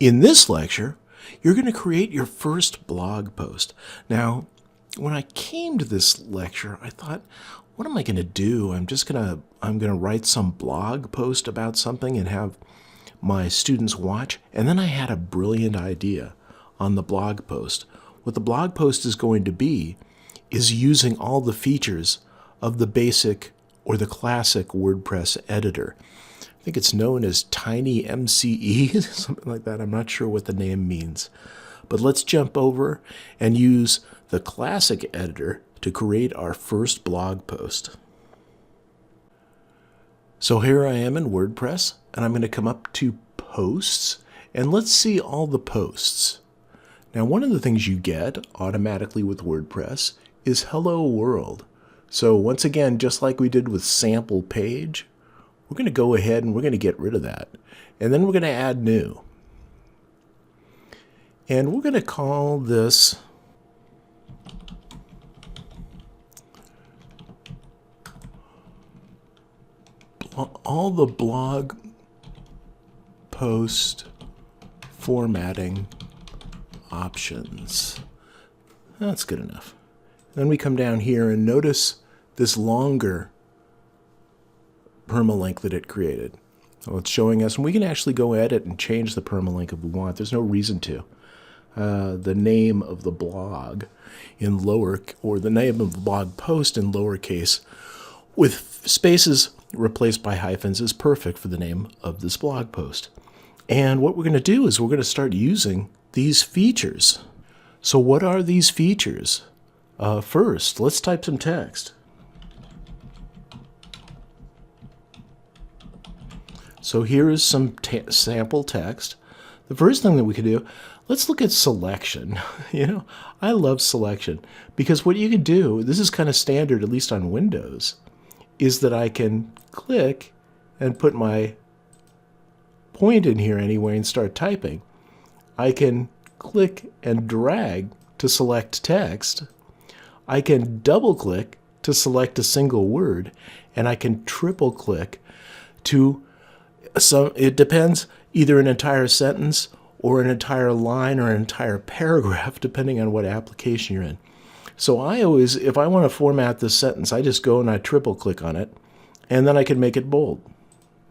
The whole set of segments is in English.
In this lecture, you're going to create your first blog post. Now, when I came to this lecture, I thought, what am I going to do? I'm going to write some blog post about something and have my students watch. And then I had a brilliant idea on the blog post. What the blog post is going to be is using all the features of the basic or the classic WordPress editor. I think it's known as Tiny MCE, something like that. I'm not sure what the name means. But let's jump over and use the classic editor to create our first blog post. So here I am in WordPress, and I'm going to come up to Posts, and let's see all the posts. Now, one of the things you get automatically with WordPress is Hello World. So once again, just like we did with Sample Page, we're going to go ahead and we're going to get rid of that. And then we're going to add new. And we're going to call this all the blog post formatting options. That's good enough. Then we come down here and notice this longer permalink that it created. So it's showing us, and we can actually go edit and change the permalink if we want. There's no reason to. The name of the blog in lower, or the name of the blog post in lowercase with spaces replaced by hyphens is perfect for the name of this blog post. And what we're going to do is we're going to start using these features. So what are these features? First, let's type some text. So here is some sample text. The first thing that we can do, let's look at selection. I love selection because what you can do, this is kind of standard, at least on Windows, is that I can click and put my point in here anyway and start typing. I can click and drag to select text. I can double click to select a single word, and I can triple click to it depends, either an entire sentence or an entire line or an entire paragraph, depending on what application you're in. So I always, if I want to format this sentence, I just go and I triple click on it, and then I can make it bold.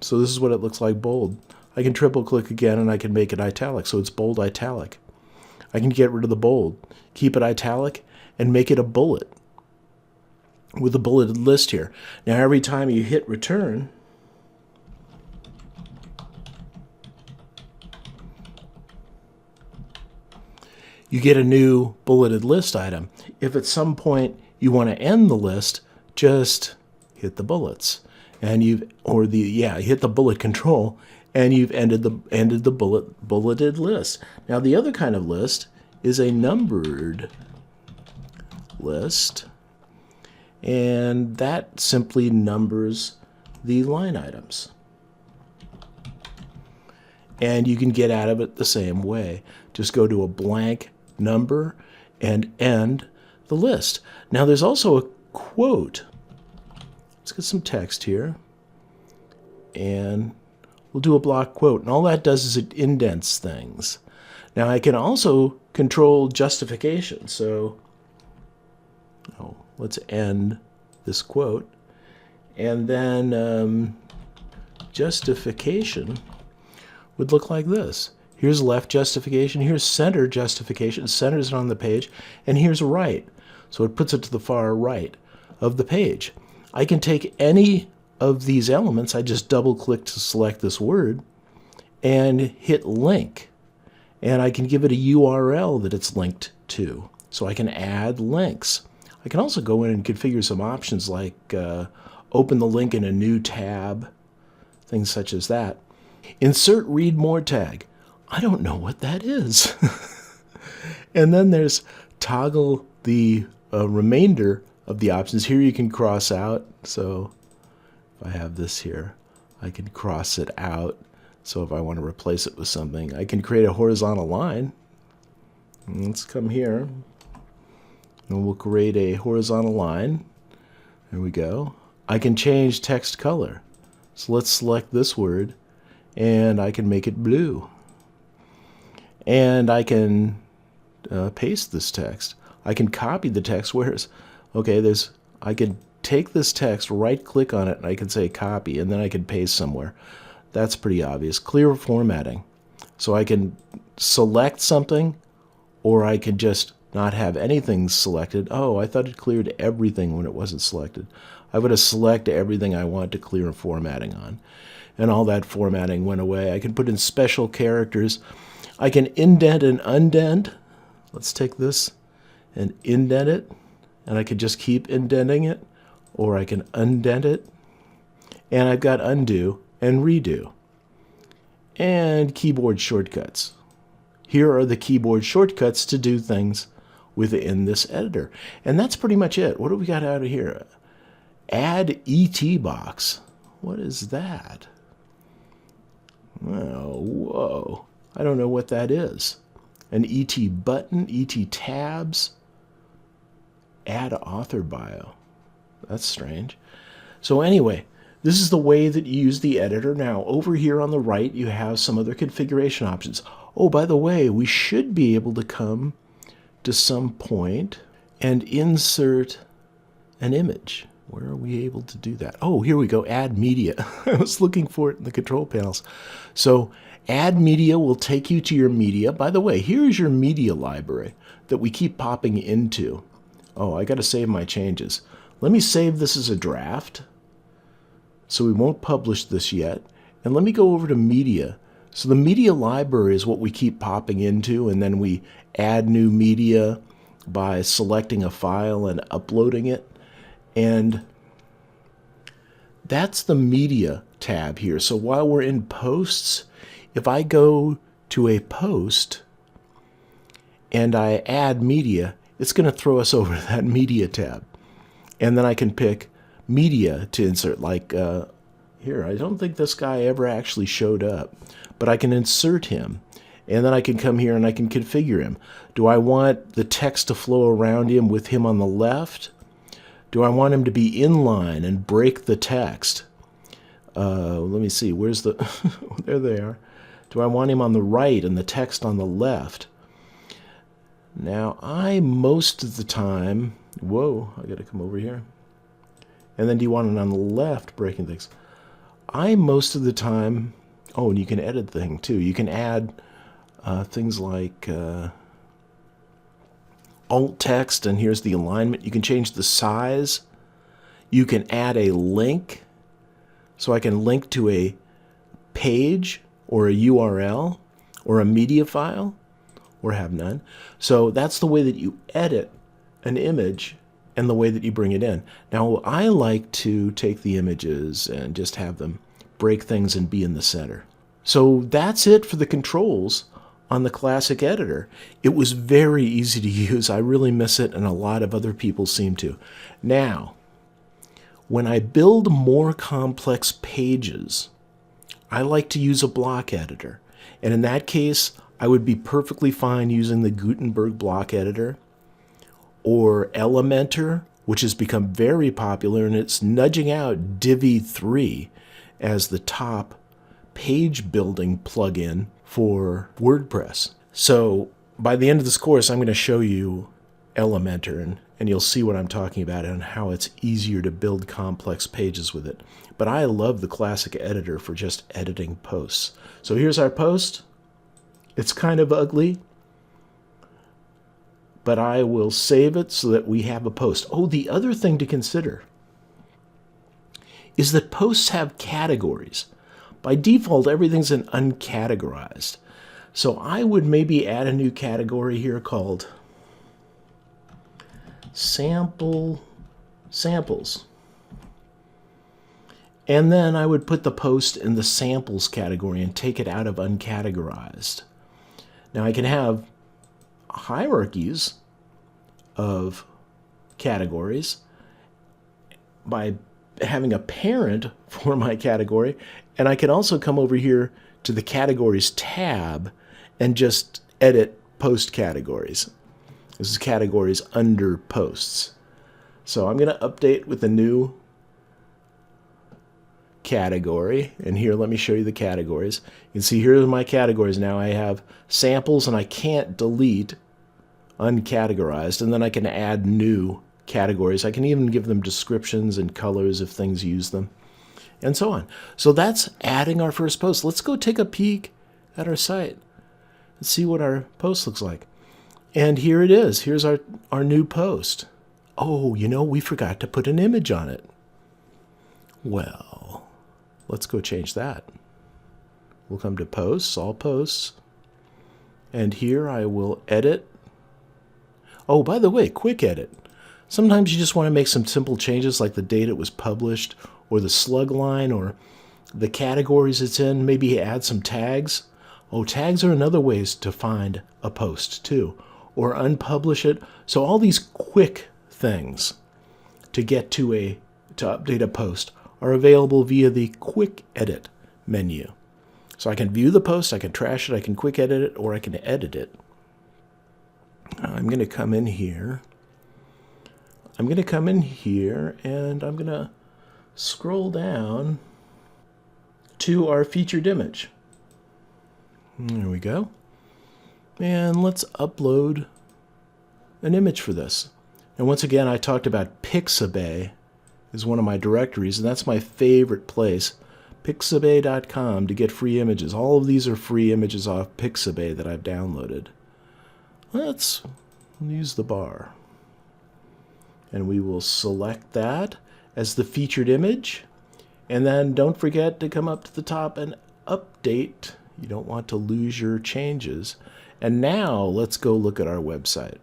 So this is what it looks like, bold. I can triple click again and I can make it italic, so it's bold italic. I can get rid of the bold, keep it italic, and make it a bullet with a bulleted list here. Now every time you hit return, you get a new bulleted list item. If at some point you want to end the list, just hit the bullets, and hit the bullet control, and you've ended the bulleted list. Now the other kind of list is a numbered list, and that simply numbers the line items. And you can get out of it the same way. Just go to a blank number and end the list. Now there's also a quote. Let's get some text here, and we'll do a block quote, and all that does is it indents things. Now I can also control justification, so let's end this quote, and then justification would look like this. Here's left justification, here's center justification, centers it on the page, and here's right. So it puts it to the far right of the page. I can take any of these elements, I just double click to select this word, and hit link. And I can give it a URL that it's linked to. So I can add links. I can also go in and configure some options like open the link in a new tab, things such as that. Insert read more tag. I don't know what that is. And then there's toggle the remainder of the options. Here you can cross out. So if I have this here, I can cross it out. So if I want to replace it with something, I can create a horizontal line. Let's come here, and we'll create a horizontal line. There we go. I can change text color. So let's select this word, and I can make it blue. And I can paste this text. I can copy the text. Okay, I can take this text, right click on it, and I can say copy, and then I can paste somewhere. That's pretty obvious. Clear formatting. So I can select something, or I could just not have anything selected. Oh, I thought it cleared everything when it wasn't selected. I would have selected everything I want to clear formatting on. And all that formatting went away. I can put in special characters. I can indent and undent. Let's take this and indent it. And I could just keep indenting it. Or I can undent it. And I've got undo and redo. And keyboard shortcuts. Here are the keyboard shortcuts to do things within this editor. And that's pretty much it. What do we got out of here? Add ET box. What is that? Oh, whoa. I don't know what that is. An ET button, ET tabs. Add author bio. That's strange. So anyway, this is the way that you use the editor. Now, over here on the right, you have some other configuration options. Oh, by the way, we should be able to come to some point and insert an image. Where are we able to do that? Oh, here we go, add media. I was looking for it in the control panels. So add media will take you to your media. By the way, here's your media library that we keep popping into. Oh, I got to save my changes. Let me save this as a draft. So we won't publish this yet. And let me go over to media. So the media library is what we keep popping into, and then we add new media by selecting a file and uploading it. And that's the media tab here. So while we're in posts, if I go to a post and I add media, it's going to throw us over to that media tab. And then I can pick media to insert, like here. I don't think this guy ever actually showed up, but I can insert him. And then I can come here and I can configure him. Do I want the text to flow around him with him on the left? Do I want him to be inline and break the text? Let me see. Where's the... there they are. Do I want him on the right and the text on the left? Now, most of the time... Whoa, I got to come over here. And then do you want it on the left, breaking things? Most of the time... Oh, and you can edit things, too. You can add things like... alt text, and here's the alignment. You can change the size. You can add a link. So I can link to a page or a URL or a media file or have none. So that's the way that you edit an image and the way that you bring it in. Now, I like to take the images and just have them break things and be in the center. So that's it for the controls on the classic editor. It was very easy to use. I really miss it, and a lot of other people seem to. Now, when I build more complex pages, I like to use a block editor. And in that case, I would be perfectly fine using the Gutenberg block editor or Elementor, which has become very popular, and it's nudging out Divi 3 as the top page building plugin for WordPress. So by the end of this course, I'm going to show you Elementor, and you'll see what I'm talking about and how it's easier to build complex pages with it. But I love the classic editor for just editing posts. So here's our post. It's kind of ugly, but I will save it so that we have a post. Oh, the other thing to consider is that posts have categories. By default, everything's uncategorized. So I would maybe add a new category here called samples. And then I would put the post in the samples category and take it out of uncategorized. Now I can have hierarchies of categories by having a parent for my category, and I can also come over here to the categories tab and just edit post categories. This is categories under posts. So I'm going to update with the new category. And here, let me show you the categories. You can see here are my categories now. I have samples, and I can't delete uncategorized. And then I can add new categories. I can even give them descriptions and colors if things use them, and so on. So that's adding our first post. Let's go take a peek at our site and see what our post looks like. And here it is. Here's our new post. Oh, you know, we forgot to put an image on it. Well, let's go change that. We'll come to posts, all posts, and here I will edit. Oh, by the way, quick edit. Sometimes you just want to make some simple changes like the date it was published, or the slug line, or the categories it's in. Maybe add some tags. Oh, tags are another ways to find a post too, or unpublish it. So all these quick things to get to update a post are available via the quick edit menu. So I can view the post, I can trash it, I can quick edit it, or I can edit it. I'm going to come in here. I'm going to come in here and I'm going to scroll down to our featured image. There we go. And let's upload an image for this. And once again, I talked about Pixabay is one of my directories, and that's my favorite place. Pixabay.com to get free images. All of these are free images off Pixabay that I've downloaded. Let's use the bar. And we will select that as the featured image. And then don't forget to come up to the top and update. You don't want to lose your changes. And now let's go look at our website.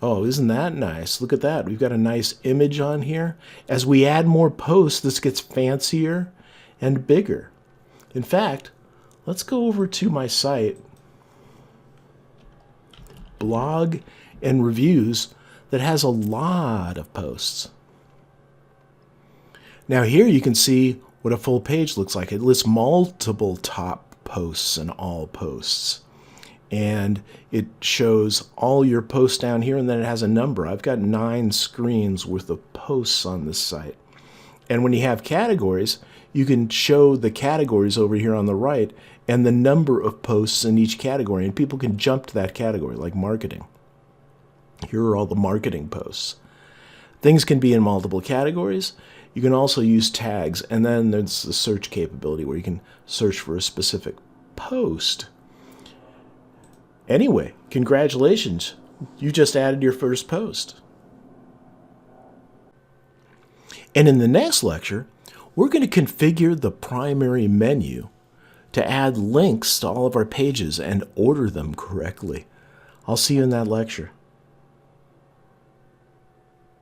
Oh, isn't that nice? Look at that. We've got a nice image on here. As we add more posts, this gets fancier and bigger. In fact, let's go over to my site, blog and reviews, that has a lot of posts. Now here you can see what a full page looks like. It lists multiple top posts and all posts. And it shows all your posts down here, and then it has a number. I've got 9 screens worth of posts on this site. And when you have categories, you can show the categories over here on the right and the number of posts in each category, and people can jump to that category, like marketing. Here are all the marketing posts. Things can be in multiple categories. You can also use tags, and then there's the search capability where you can search for a specific post. Anyway, congratulations. You just added your first post. And in the next lecture, we're going to configure the primary menu to add links to all of our pages and order them correctly. I'll see you in that lecture.